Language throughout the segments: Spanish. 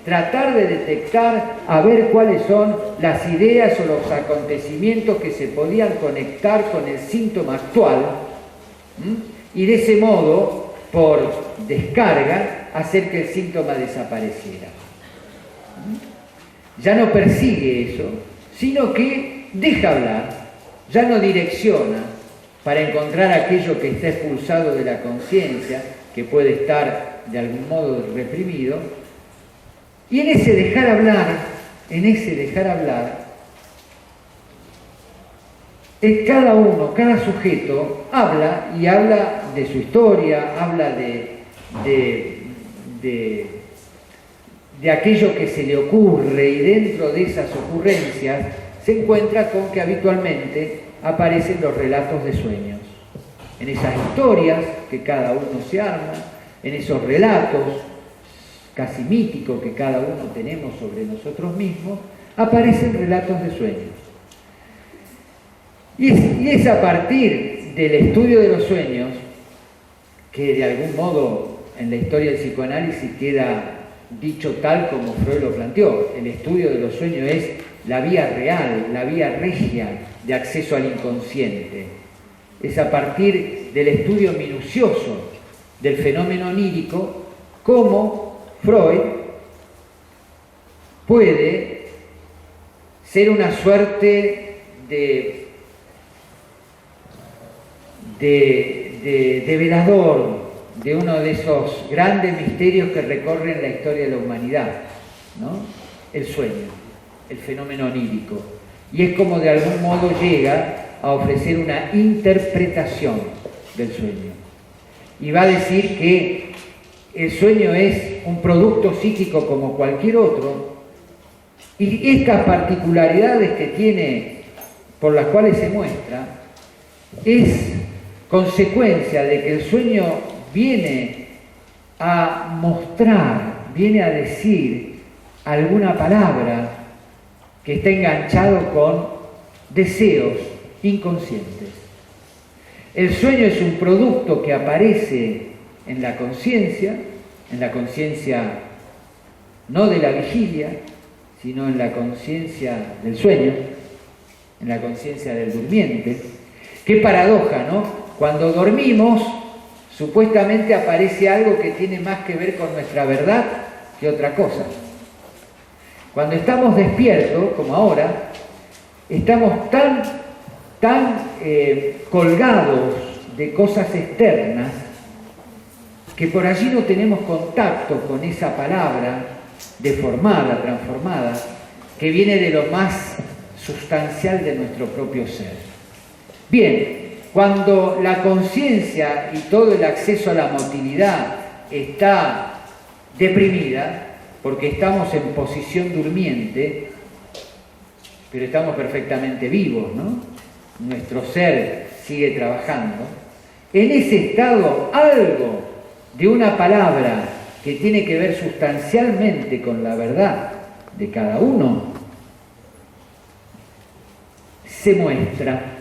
tratar de detectar, a ver cuáles son las ideas o los acontecimientos que se podían conectar con el síntoma actual, y de ese modo, por descarga, hacer que el síntoma desapareciera. Ya no persigue eso, sino que deja hablar, ya no direcciona para encontrar aquello que está expulsado de la conciencia, que puede estar de algún modo reprimido, y en ese dejar hablar, es cada uno, cada sujeto habla y habla de su historia, habla de aquello que se le ocurre, y dentro de esas ocurrencias se encuentra con que habitualmente aparecen los relatos de sueños. En esas historias que cada uno se arma, en esos relatos casi míticos que cada uno tenemos sobre nosotros mismos, aparecen relatos de sueños. Y es a partir del estudio de los sueños que de algún modo en la historia del psicoanálisis queda dicho tal como Freud lo planteó. El estudio de los sueños es la vía real, la vía regia de acceso al inconsciente. Es a partir del estudio minucioso del fenómeno onírico cómo Freud puede ser una suerte de velador de uno de esos grandes misterios que recorren la historia de la humanidad, ¿no? El sueño, el fenómeno onírico. Y es como de algún modo llega a ofrecer una interpretación del sueño. Y va a decir que el sueño es un producto psíquico como cualquier otro, y estas particularidades que tiene, por las cuales se muestra, es consecuencia de que el sueño viene a mostrar, viene a decir alguna palabra que está enganchado con deseos inconscientes. El sueño es un producto que aparece en la conciencia no de la vigilia, sino en la conciencia del sueño, en la conciencia del durmiente. Qué paradoja, ¿no? Cuando dormimos, supuestamente aparece algo que tiene más que ver con nuestra verdad que otra cosa. Cuando estamos despiertos, como ahora, estamos tan colgados de cosas externas que por allí no tenemos contacto con esa palabra deformada, transformada, que viene de lo más sustancial de nuestro propio ser. Bien, cuando la conciencia y todo el acceso a la motilidad está deprimida, porque estamos en posición durmiente, pero estamos perfectamente vivos, ¿no? Nuestro ser sigue trabajando. En ese estado, algo de una palabra que tiene que ver sustancialmente con la verdad de cada uno, se muestra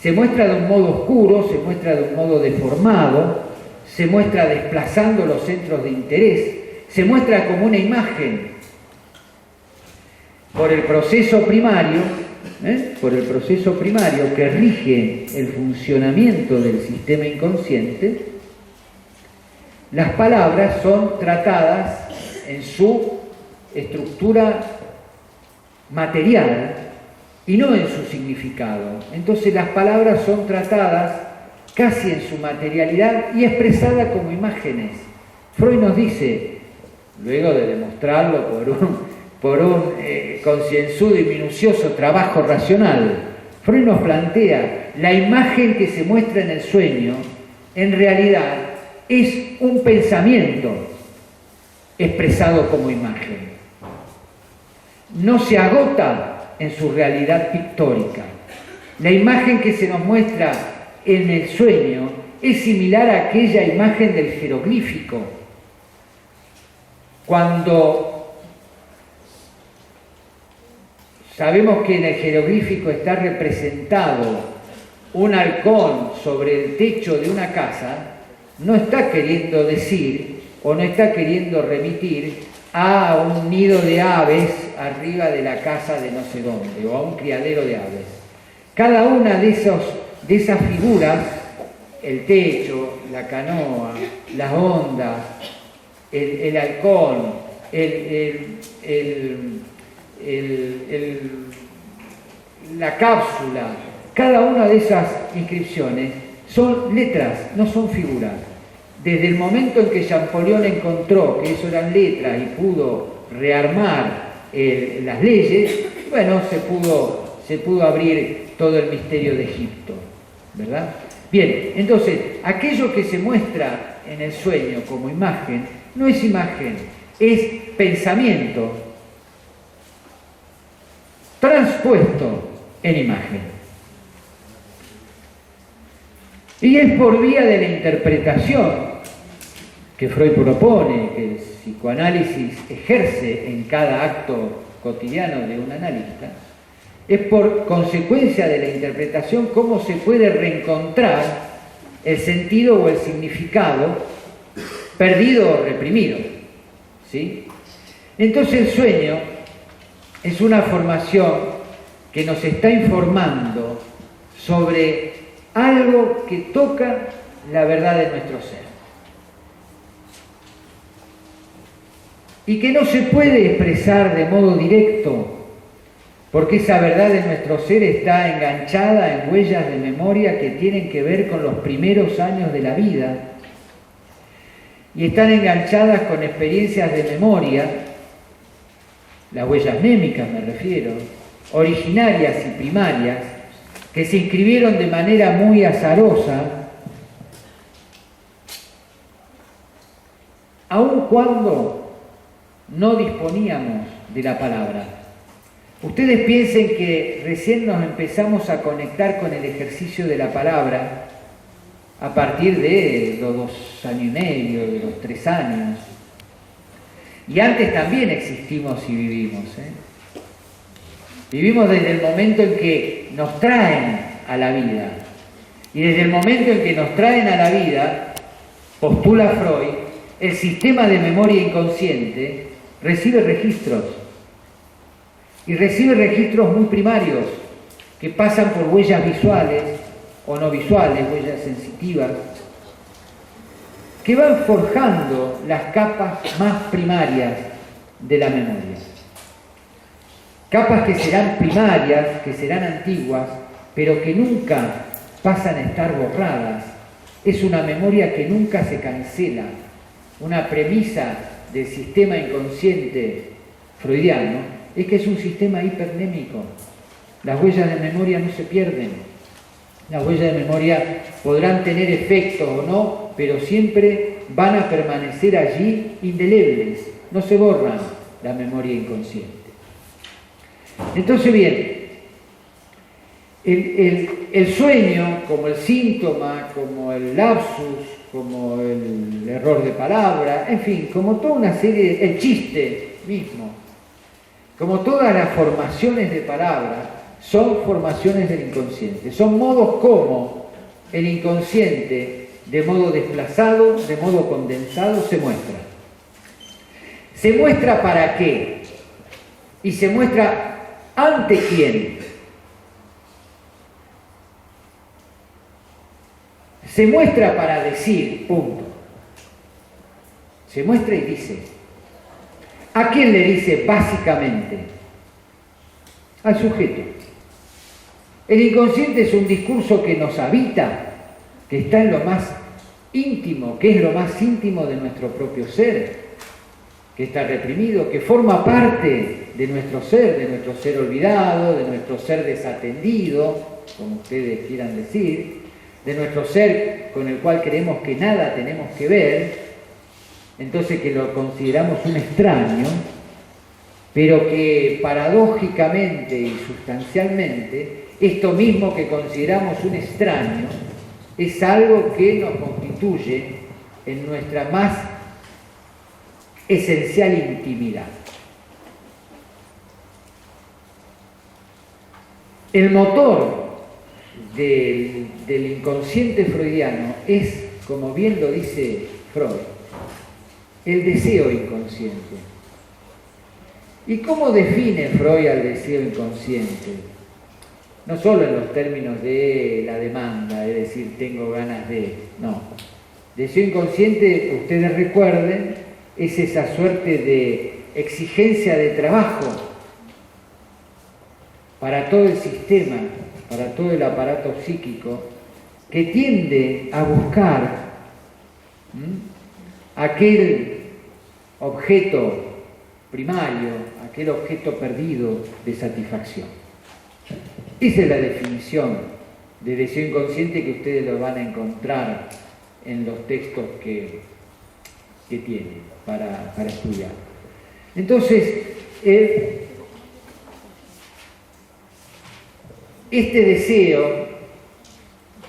de un modo oscuro, se muestra de un modo deformado, se muestra desplazando los centros de interés, se muestra como una imagen por el proceso primario que rige el funcionamiento del sistema inconsciente. Las palabras son tratadas en su estructura material y no en su significado. Entonces las palabras son tratadas casi en su materialidad y expresadas como imágenes. Freud nos dice, luego de demostrarlo por un concienzudo y minucioso trabajo racional, Freud nos plantea la imagen que se muestra en el sueño, en realidad es un pensamiento expresado como imagen. No se agota en su realidad pictórica. La imagen que se nos muestra en el sueño es similar a aquella imagen del jeroglífico. Cuando sabemos que en el jeroglífico está representado un halcón sobre el techo de una casa, no está queriendo decir o no está queriendo remitir a un nido de aves arriba de la casa de no sé dónde, o a un criadero de aves. Cada una de esas figuras, el techo, la canoa, las ondas, el halcón, la cápsula, cada una de esas inscripciones son letras, no son figuras. Desde el momento en que Champollion encontró que eso eran letras y pudo rearmar las leyes, bueno, se pudo abrir todo el misterio de Egipto, ¿verdad? Bien, entonces, aquello que se muestra en el sueño como imagen, no es imagen, es pensamiento transpuesto en imagen. Y es por vía de la interpretación que Freud propone, que el psicoanálisis ejerce en cada acto cotidiano de un analista, es por consecuencia de la interpretación cómo se puede reencontrar el sentido o el significado perdido o reprimido, ¿sí? Entonces el sueño es una formación que nos está informando sobre algo que toca la verdad de nuestro ser y que no se puede expresar de modo directo, porque esa verdad de nuestro ser está enganchada en huellas de memoria que tienen que ver con los primeros años de la vida y están enganchadas con experiencias de memoria, las huellas mnémicas me refiero, originarias y primarias, que se inscribieron de manera muy azarosa, aun cuando no disponíamos de la palabra. Ustedes piensen que recién nos empezamos a conectar con el ejercicio de la palabra a partir de los 2 años y medio, de los 3 años. Y antes también existimos y vivimos, Vivimos desde el momento en que nos traen a la vida. Y desde el momento en que nos traen a la vida, postula Freud, el sistema de memoria inconsciente recibe registros. Y recibe registros muy primarios, que pasan por huellas visuales o no visuales, huellas sensitivas, que van forjando las capas más primarias de la memoria. Capas que serán primarias, que serán antiguas, pero que nunca pasan a estar borradas. Es una memoria que nunca se cancela. Una premisa del sistema inconsciente freudiano es que es un sistema hipernémico. Las huellas de memoria no se pierden. Las huellas de memoria podrán tener efectos o no, pero siempre van a permanecer allí indelebles. No se borran la memoria inconsciente. Entonces, bien, el sueño, como el síntoma, como el lapsus, como el error de palabra, en fin, como toda una serie, el chiste mismo, como todas las formaciones de palabra, son formaciones del inconsciente, son modos como el inconsciente, de modo desplazado, de modo condensado, se muestra. ¿Se muestra para qué? Y se muestra ¿ante quién? Se muestra para decir, punto. Se muestra y dice. ¿A quién le dice básicamente? Al sujeto. El inconsciente es un discurso que nos habita, que está en lo más íntimo, que es lo más íntimo de nuestro propio ser, que está reprimido, que forma parte de nuestro ser olvidado, de nuestro ser desatendido, como ustedes quieran decir, de nuestro ser con el cual creemos que nada tenemos que ver, entonces que lo consideramos un extraño, pero que paradójicamente y sustancialmente, esto mismo que consideramos un extraño, es algo que nos constituye en nuestra más esencial intimidad. El motor del inconsciente freudiano es, como bien lo dice Freud, el deseo inconsciente. ¿Y cómo define Freud al deseo inconsciente? No solo en los términos de la demanda, es decir, tengo ganas de... No. Deseo inconsciente, ustedes recuerden, es esa suerte de exigencia de trabajo para todo el sistema, para todo el aparato psíquico, que tiende a buscar aquel objeto primario, aquel objeto perdido de satisfacción. Esa es la definición de deseo inconsciente que ustedes lo van a encontrar en los textos que tienen para estudiar. Entonces, este deseo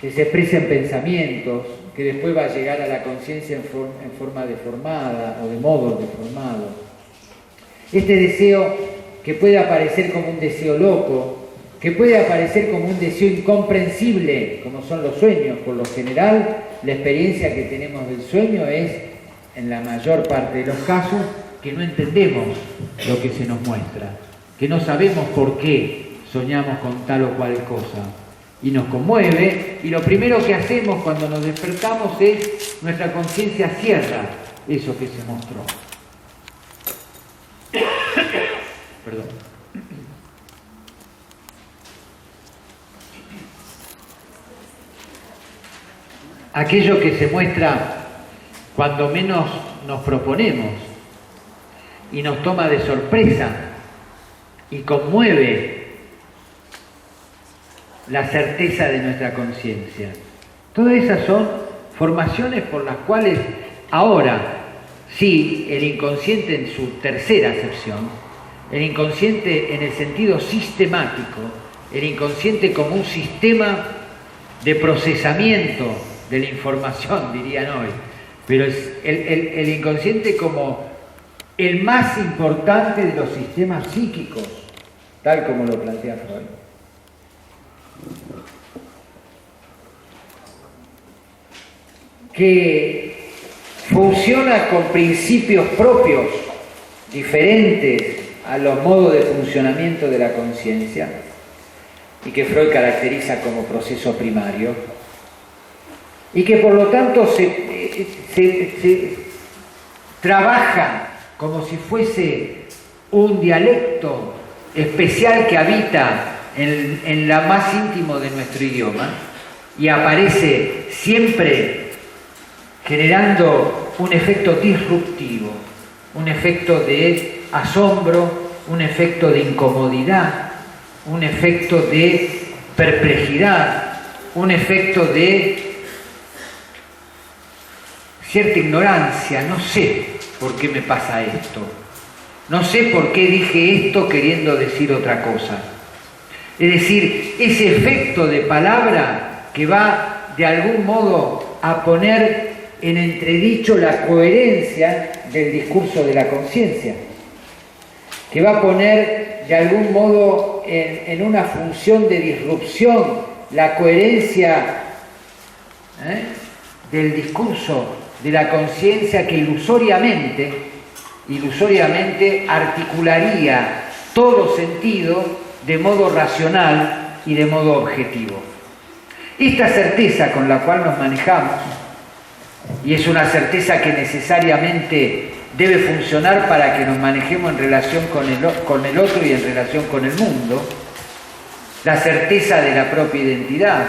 que se expresa en pensamientos, que después va a llegar a la conciencia en forma deformada o de modo deformado, este deseo que puede aparecer como un deseo loco, que puede aparecer como un deseo incomprensible, como son los sueños. Por lo general, la experiencia que tenemos del sueño es, en la mayor parte de los casos, que no entendemos lo que se nos muestra, que no sabemos por qué soñamos con tal o cual cosa, y nos conmueve, y lo primero que hacemos cuando nos despertamos es, nuestra conciencia cierra eso que se mostró. Perdón. Aquello que se muestra cuando menos nos proponemos y nos toma de sorpresa y conmueve la certeza de nuestra conciencia. Todas esas son formaciones por las cuales ahora, sí, el inconsciente en su tercera acepción, el inconsciente en el sentido sistemático, el inconsciente como un sistema de procesamiento de la información, dirían hoy, pero es el inconsciente como el más importante de los sistemas psíquicos, tal como lo plantea Freud. Que funciona con principios propios, diferentes a los modos de funcionamiento de la conciencia, y que Freud caracteriza como proceso primario, y que por lo tanto se trabaja como si fuese un dialecto especial que habita en la más íntimo de nuestro idioma, y aparece siempre generando un efecto disruptivo, un efecto de asombro, un efecto de incomodidad, un efecto de perplejidad, un efecto de cierta ignorancia. No sé por qué me pasa esto, no sé por qué dije esto queriendo decir otra cosa. Es decir, ese efecto de palabra que va de algún modo a poner en entredicho la coherencia del discurso de la conciencia, que va a poner de algún modo en una función de disrupción la coherencia del discurso de la conciencia, que ilusoriamente articularía todo sentido de modo racional y de modo objetivo. Esta certeza con la cual nos manejamos, y es una certeza que necesariamente debe funcionar para que nos manejemos en relación con el otro y en relación con el mundo, la certeza de la propia identidad,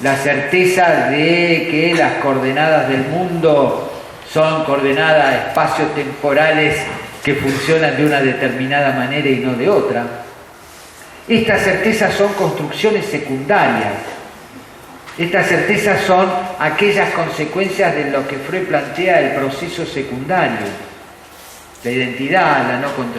la certeza de que las coordenadas del mundo son coordenadas espacio-temporales que funcionan de una determinada manera y no de otra. Estas certezas son construcciones secundarias. Estas certezas son aquellas consecuencias de lo que Freud plantea el proceso secundario, la identidad, la no